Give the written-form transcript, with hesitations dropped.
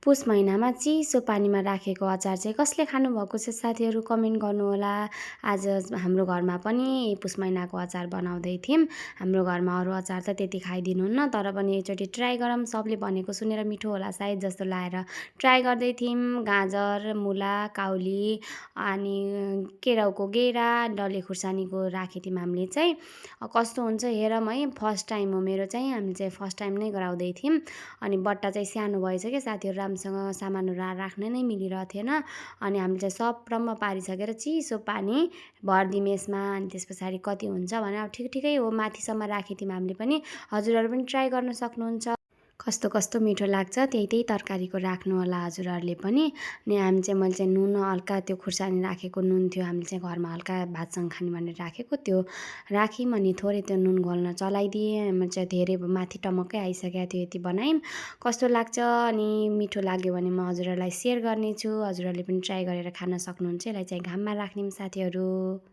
पुस महिनामा चिसो पानीमा राखेको अचार चाहिँ कसले खानुभएको छ साथीहरू कमेन्ट गर्नुहोला। आज हाम्रो घरमा पनि पुस महिनाको अचार बनाउँदै थियौँ। हाम्रो घरमा अरू अचार त त्यति खाइदिनुहुन्न, तर पनि एकचोटि ट्राई गरौँ, सबले भनेको सुनेर मिठो होला सायद जस्तो लागेर ट्राई गर्दै थियौँ। गाजर, मुला, काउली अनि केराउको गेडा, डल्ले खुर्सानीको राखेको थियौँ हामीले चाहिँ। कस्तो हुन्छ हेरौँ है, फर्स्ट टाइम हो मेरो चाहिँ, हामीले चाहिँ फर्स्ट टाइम नै गराउँदै थियौँ। अनि बट्टा चाहिँ सानो भएछ क्या साथीहरू, राम्रोसँग सामानहरू राख्न नै मिलिरहेको थिएन। अनि हामीले चाहिँ सप्रम्म पारिसकेर चिसो पानी भरिदियौँ यसमा। अनि त्यस पछाडि कति हुन्छ भने अब ठिक ठिकै हो, माथिसम्म राखेको थियौँ हामीले पनि। हजुरहरू पनि ट्राई गर्न सक्नुहुन्छ। कस्तो कस्तो मिठो लाग्छ त्यही त्यही तरकारीको राख्नु होला हजुरहरूले पनि। अनि मैले चाहिँ नुन हल्का, त्यो खुर्सानी राखेको नुन थियो हामीले चाहिँ घरमा हल्का भातसँग खाने भनेर राखेको, त्यो राख्यौँ। अनि थोरै त्यो नुन घोल्न चलाइदिएँ। मैले चाहिँ धेरै माथि टमक्कै आइसकेको थियो, यति बनायौँ। कस्तो लाग्छ अनि मिठो लाग्यो भने म हजुरहरूलाई सेयर गर्नेछु। हजुरहरूले पनि ट्राई गरेर खान सक्नुहुन्छ। यसलाई चाहिँ घाममा राख्ने साथीहरू।